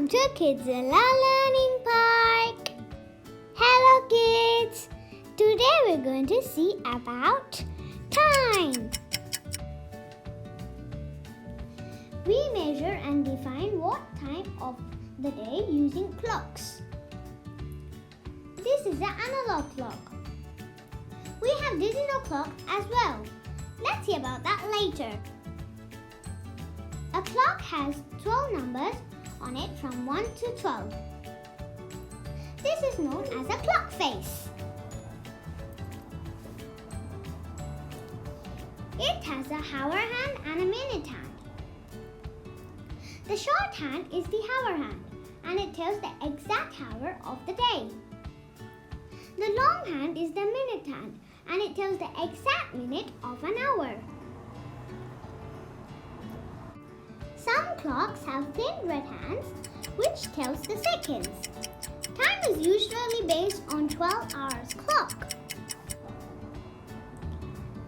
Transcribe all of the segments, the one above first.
Welcome to Kidzilla Learning Park. Hello kids. Today we're going to see about time. We measure and define what time of the day using clocks. This is an analog clock. We have digital clock as well. Let's see about that later. A clock has 12 numbers on it from 1 to 12. This is known as a clock face. It has a hour hand and a minute hand. The short hand is the hour hand and it tells the exact hour of the day. The long hand is the minute hand and it tells the exact minute of an hour. Some clocks have thin red hands, which tells the seconds. Time is usually based on 12 hours clock.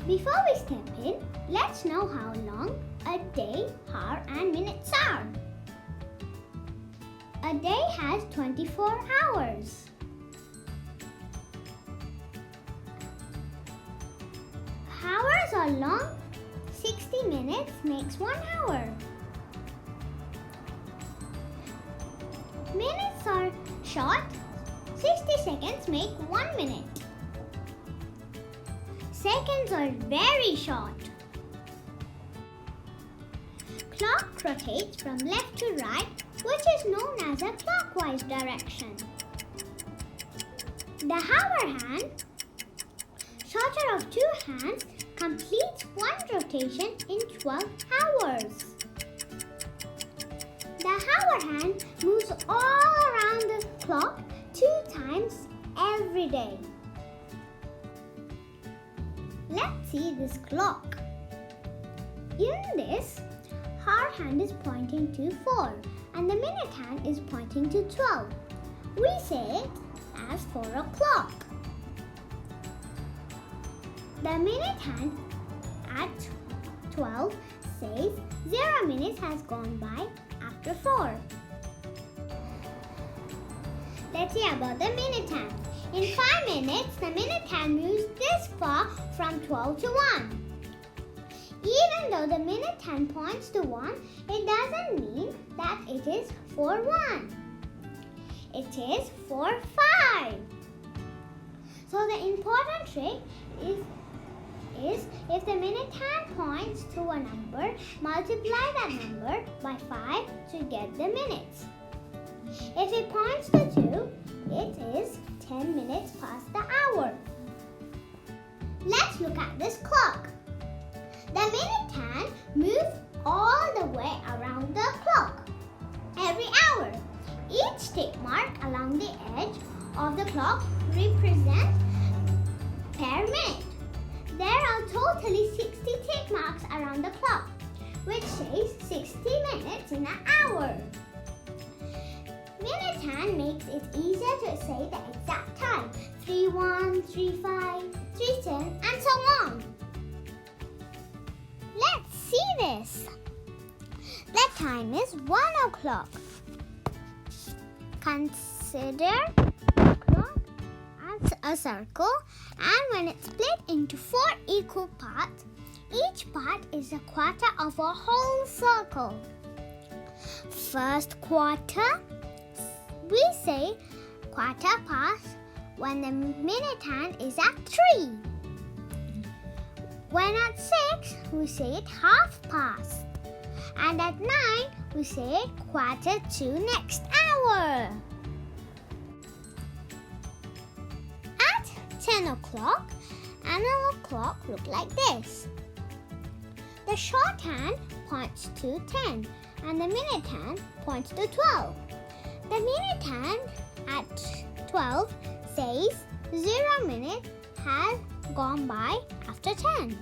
Before we step in, let's know how long a day, hour and minutes are. A day has 24 hours. Hours are long, 60 minutes makes 1 hour. Minutes are short, 60 seconds make 1 minute. Seconds are very short. Clock rotates from left to right, which is known as a clockwise direction. The hour hand, shorter of 2 hands, completes one rotation in 12 hours. The hour hand moves all around the clock 2 times every day. Let's see this clock. In this, hour hand is pointing to 4 and the minute hand is pointing to 12. We say it as 4 o'clock. The minute hand at 12 says 0 minutes has gone by after 4. Let's see about the minute hand. In 5 minutes, the minute hand moves this far from 12 to 1. Even though the minute hand points to 1, it doesn't mean that it is 4-1. It is 4-5. So the important trick is if the minute hand points to a number, multiply that number by 5 to get the minutes. If it points to 2, it is 10 minutes past the hour. Let's look at this clock. The minute hand moves all the way around the clock every hour. Each tick mark along the edge of the clock represents per minute. There are totally 60 tick marks around the clock, which says 60 minutes in an hour. Minute hand makes it easier to say the exact time, 3:1, 3:5, 3:10, and so on. Let's see this. The time is 1 o'clock. Consider the clock as a circle, and when it's split into 4 equal parts, each part is a quarter of a whole circle. First quarter, we say quarter past when the minute hand is at 3. When at 6, we say it half past. And at 9, we say it quarter to next hour. At 10 o'clock, analog clock look like this. The short hand points to 10 and the minute hand points to 12. The minute hand at 12 says 0 minute has gone by after 10.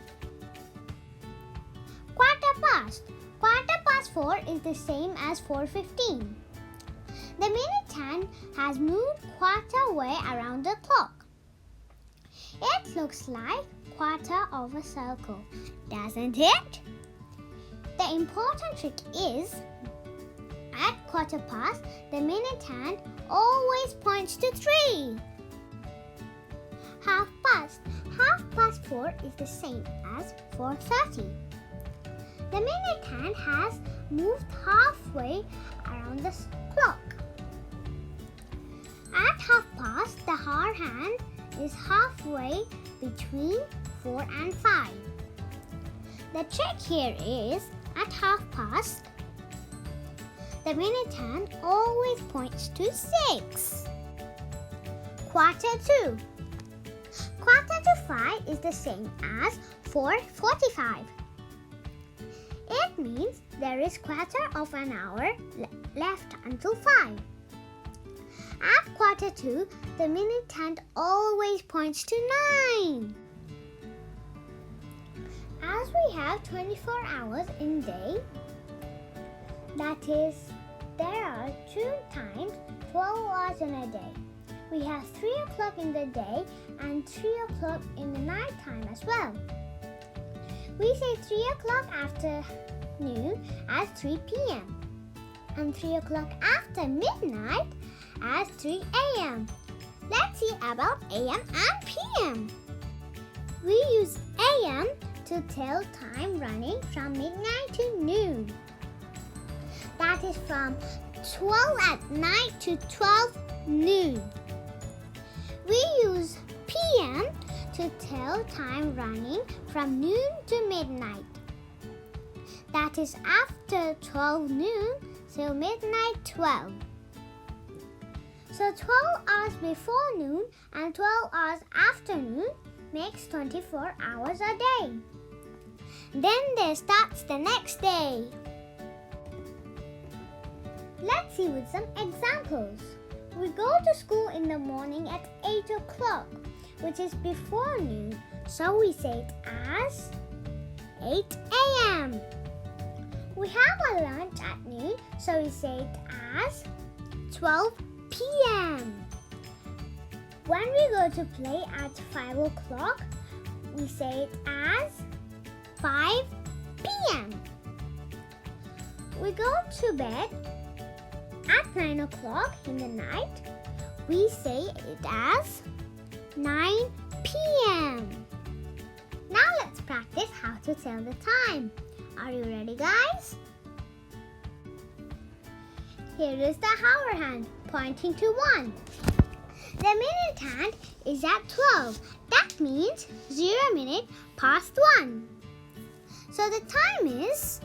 Quarter past. Quarter past 4 is the same as 4:15. The minute hand has moved quarter way around the clock. It looks like quarter of a circle, doesn't it? The important trick is At 1/4, the minute hand always points to 3. 1/2. 4 is the same as 4:30. The minute hand has moved halfway around the clock. At 1/2, the hour hand is halfway between 4 and 5. The trick here is, at 1/2, the minute hand always points to 6. 1/4. 5 is the same as 4:45. It means there is 1/4 of an hour left until 5. At 1/4, the minute hand always points to 9. As we have 24 hours in a day, that is, there are 2 times 12 hours in a day. We have 3 o'clock in the day and 3 o'clock in the night time as well. We say 3 o'clock afternoon as 3 p.m. and 3 o'clock after midnight as 3 a.m. Let's see about a.m. and p.m. We use a.m. to tell time running from midnight to noon. That is from 12 at night to 12 noon. We use p.m. to tell time running from noon to midnight. That is after 12 noon till midnight 12. So 12 hours before noon and 12 hours after noon makes 24 hours a day. Then there starts the next day. Let's see with some examples. We go to school in the morning at 8 o'clock, which is before noon, so we say it as 8 a.m. We have our lunch at noon, so we say it as 12 p.m. When we go to play at 5 o'clock, we say it as 5 p.m. We go to bed at 9 o'clock in the night, we say it as 9 p.m. Now let's practice how to tell the time. Are you ready, guys? Here is the hour hand pointing to 1. The minute hand is at 12. That means 0 minute past 1. So the time is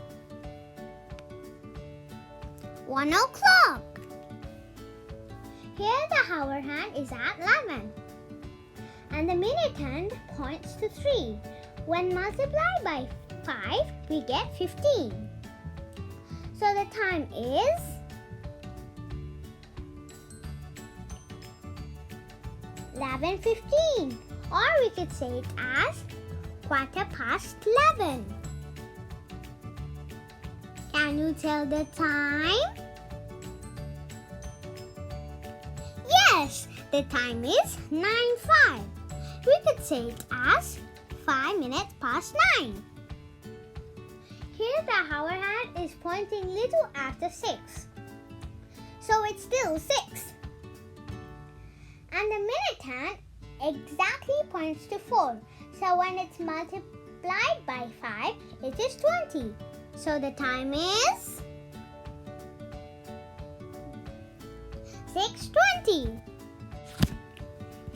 1 o'clock. Here the hour hand is at 11. And the minute hand points to 3. When multiplied by 5, we get 15. So the time is 11:15. Or we could say it as 11:15. Can you tell the time? Yes, the time is 9:05. We could say it as 5 minutes past 9. Here the hour hand is pointing little after 6. So it's still 6. And the minute hand exactly points to 4. So when it's multiplied by 5, it is 20. So the time is 6:20.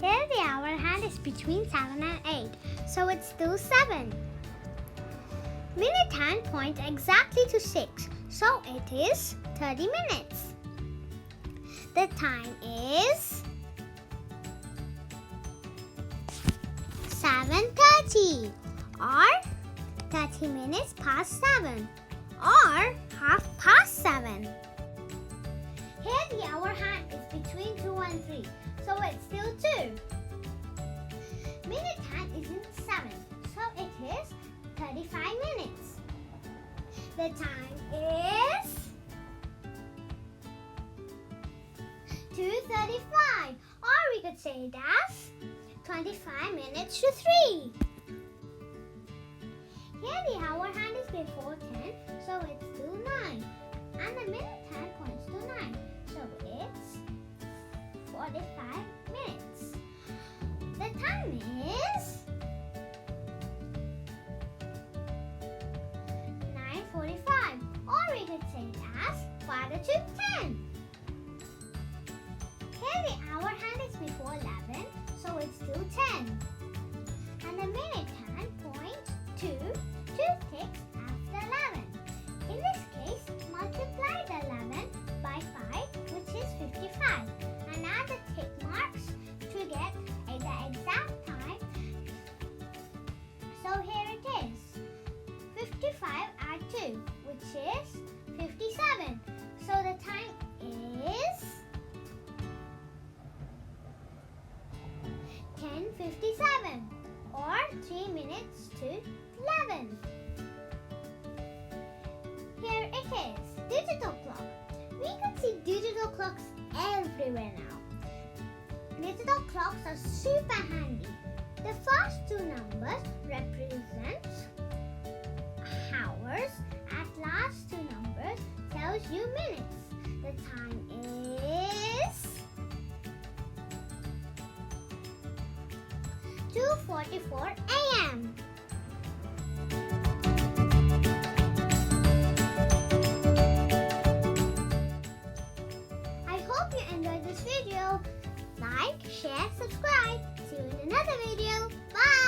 Here the hour hand is between 7 and 8. So it's still 7. Minute hand points exactly to 6. So it is 30 minutes. The time is 7:30 or 30 minutes past 7 or 7:30. Here the hour hand is between 2 and 3, so it's still 2. Minute hand isn't 7, so it is 35 minutes. The time is 2:35, or we could say it as 25 minutes to 3. Here the hour hand is before 10, so it's still 9. and the minute hand points to 9. So it's 45 minutes. The time is 9:45, or we could say it as 10:45. Here the hour hand is before 11, so it's still 10. And the minute hand points to 2 ticks after 11. In this case, multiply the 11 by 5, which is 55, and add the tick marks to get the exact time. So here it is. 55 add 2, which is 57. So the time is 10:57, or 3 minutes to 11. Here it is, digital clock. We can see digital clocks everywhere now. Digital clocks are super handy. The first two numbers represent hours. At last two numbers tells you minutes. The time is 2:44 a.m. I hope you enjoyed this video. Like, share, subscribe. See you in another video. Bye!